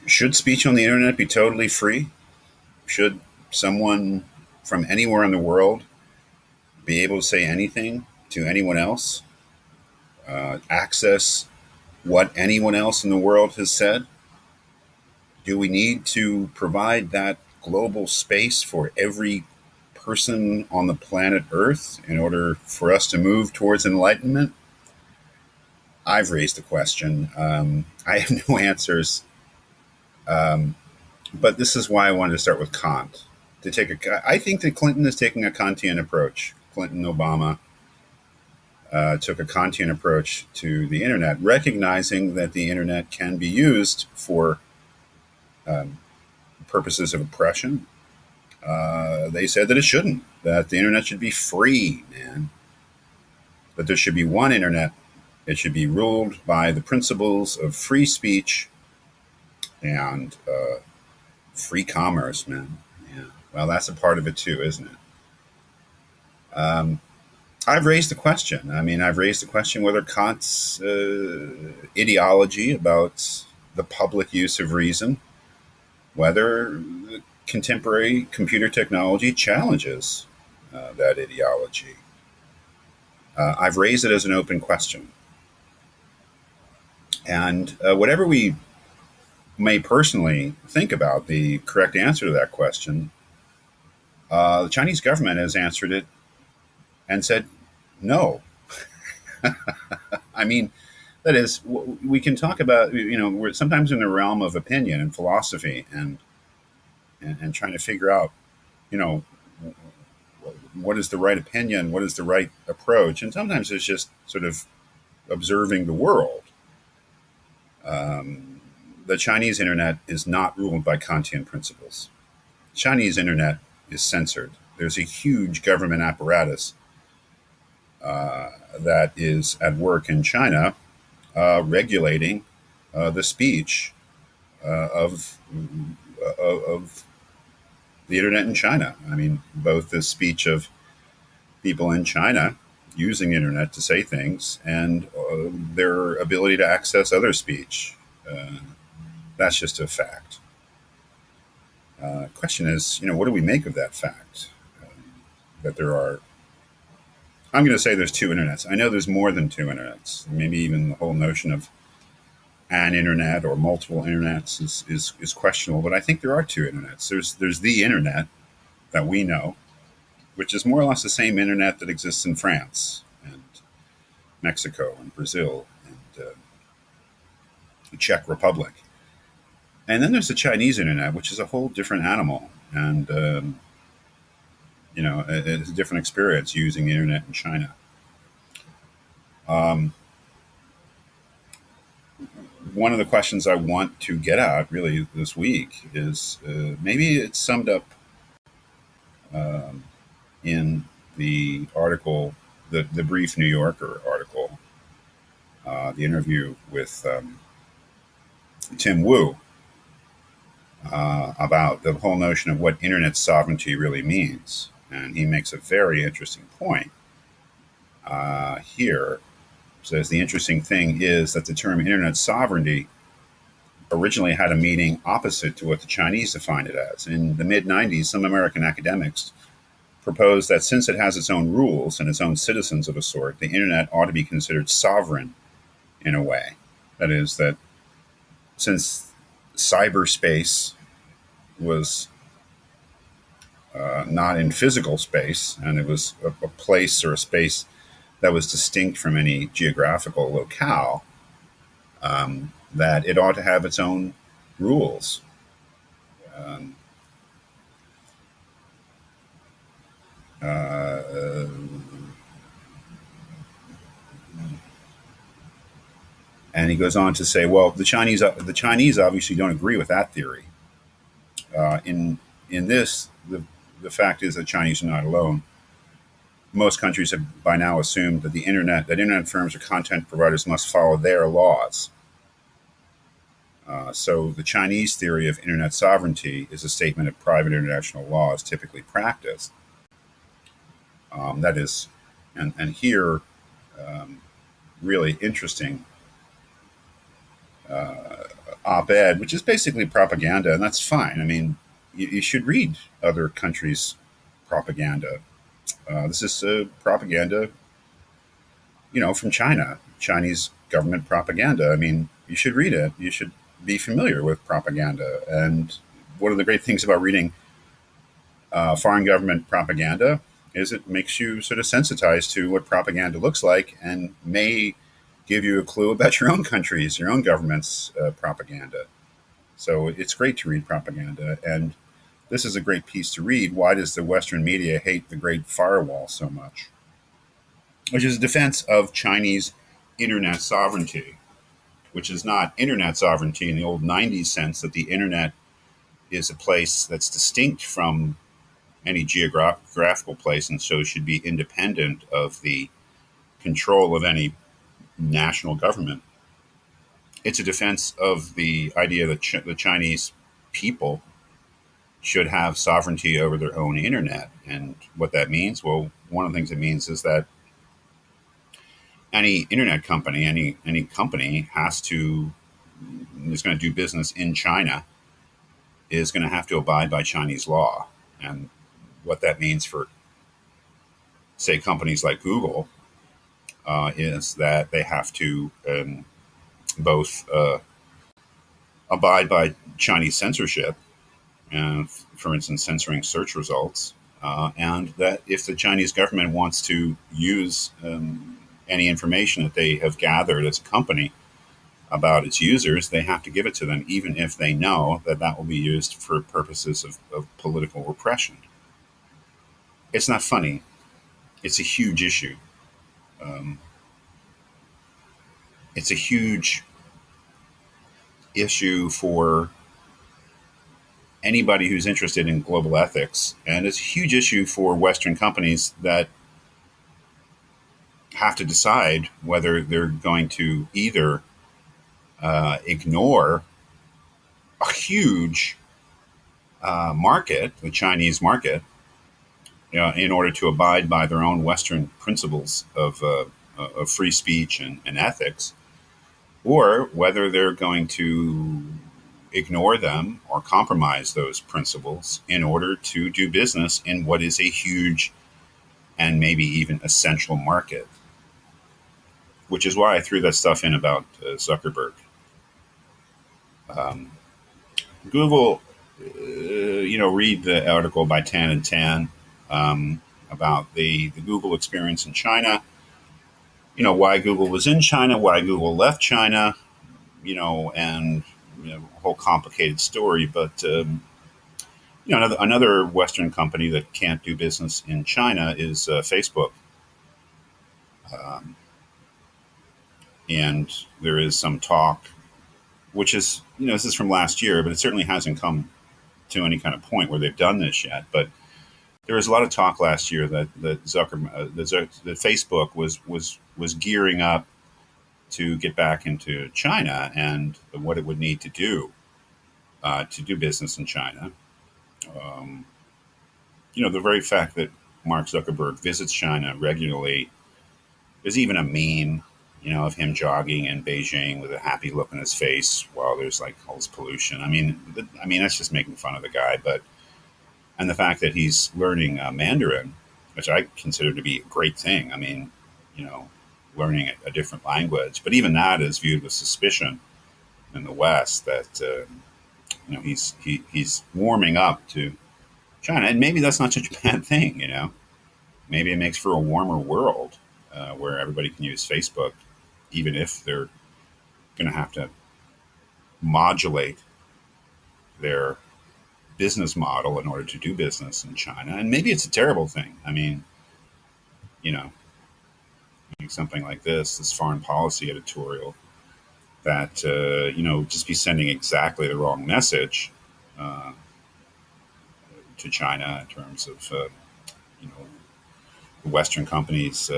Should speech on the internet be totally free? Should someone from anywhere in the world be able to say anything to anyone else, access what anyone else in the world has said? Do we need to provide that global space for every person on the planet Earth in order for us to move towards enlightenment? I've raised the question. I have no answers, but this is why I wanted to start with Kant. I think that Clinton is taking a Kantian approach. Clinton, Obama took a Kantian approach to the internet, recognizing that the internet can be used for um, purposes of oppression. They said that it shouldn't, that the internet should be free, man. That there should be one internet. It should be ruled by the principles of free speech and free commerce, man. Yeah. Well, that's a part of it too, isn't it? Um, I've raised the question. I mean, I've raised the question whether Kant's ideology about the public use of reason, whether contemporary computer technology challenges that ideology. I've raised it as an open question. And whatever we may personally think about the correct answer to that question, the Chinese government has answered it and said no. I mean, that is, we can talk about, we're sometimes in the realm of opinion and philosophy and trying to figure out, you know, what is the right opinion, what is the right approach. And sometimes it's just sort of observing the world. The Chinese internet is not ruled by Kantian principles. Chinese internet is censored. There's a huge government apparatus that is at work in China regulating the speech of the internet in China. I mean, both the speech of people in China using the internet to say things and their ability to access other speech. That's just a fact. Question is, what do we make of that fact? That there are, I'm going to say there's two internets. I know there's more than two internets. Maybe even the whole notion of an internet or multiple internets is questionable, but I think there are two internets. There's the internet that we know, which is more or less the same internet that exists in France and Mexico and Brazil and the Czech Republic. And then there's the Chinese internet, which is a whole different animal. And, it's a different experience using the internet in China. Um, One of the questions I want to get at really this week is maybe it's summed up um, in the article, the brief New Yorker article, the interview with Tim Wu about the whole notion of what internet sovereignty really means. And he makes a very interesting point here. Says the interesting thing is that the term internet sovereignty originally had a meaning opposite to what the Chinese defined it as. In the mid 90s, some American academics proposed that since it has its own rules and its own citizens of a sort, the internet ought to be considered sovereign in a way. That is, that since cyberspace was not in physical space and it was a place or a space that was distinct from any geographical locale, that it ought to have its own rules. Um, uh, and he goes on to say, well, the Chinese obviously don't agree with that theory. In this, the fact is that Chinese are not alone. Most countries have by now assumed that internet firms or content providers must follow their laws. So the Chinese theory of internet sovereignty is a statement of private international law as typically practiced. That is, and here, really interesting op-ed, which is basically propaganda, and that's fine. I mean, you should read other countries' propaganda. This is propaganda, from China, Chinese government propaganda. I mean, you should read it. You should be familiar with propaganda. And one of the great things about reading foreign government propaganda is it makes you sort of sensitized to what propaganda looks like and may give you a clue about your own country's, your own government's propaganda. So it's great to read propaganda. And this is a great piece to read. Why does the Western media hate the Great Firewall so much? Which is a defense of Chinese internet sovereignty, which is not internet sovereignty in the old 90s sense that the internet is a place that's distinct from any geographical place and so should be independent of the control of any national government. It's a defense of the idea that the Chinese people should have sovereignty over their own internet. And what that means, well, one of the things it means is that any internet company, any company is going to do business in China, is going to have to abide by Chinese law. And what that means for, say, companies like Google is that they have to both abide by Chinese censorship, for instance, censoring search results, and that if the Chinese government wants to use any information that they have gathered as a company about its users, they have to give it to them, even if they know that that will be used for purposes of political repression. It's not funny. It's a huge issue. It's a huge issue for anybody who's interested in global ethics, and it's a huge issue for Western companies that have to decide whether they're going to either ignore a huge market, the Chinese market, in order to abide by their own Western principles of free speech and ethics, or whether they're going to ignore them or compromise those principles in order to do business in what is a huge and maybe even essential market. Which is why I threw that stuff in about Zuckerberg. Google, read the article by Tan and Tan about the Google experience in China. Why Google was in China, why Google left China, and a whole complicated story. But another Western company that can't do business in China is Facebook. And there is some talk, which is, this is from last year, but it certainly hasn't come to any kind of point where they've done this yet. But there was a lot of talk last year that that Facebook was gearing up to get back into China and what it would need to do business in China. The very fact that Mark Zuckerberg visits China regularly, there's even a meme, of him jogging in Beijing with a happy look on his face while there's like all this pollution. I mean, that's just making fun of the guy. And the fact that he's learning Mandarin, which I consider to be a great thing. I mean, learning a different language, but even that is viewed with suspicion in the West. That he's warming up to China, and maybe that's not such a bad thing. Maybe it makes for a warmer world where everybody can use Facebook, even if they're going to have to modulate their business model in order to do business in China. And maybe it's a terrible thing. I mean, something like this foreign policy editorial that, just be sending exactly the wrong message to China in terms of, the Western companies'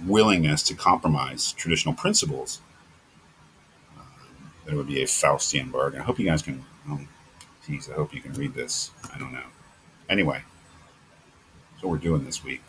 willingness to compromise traditional principles. That would be a Faustian bargain. I hope you guys can, I hope you can read this. I don't know. Anyway, that's what we're doing this week.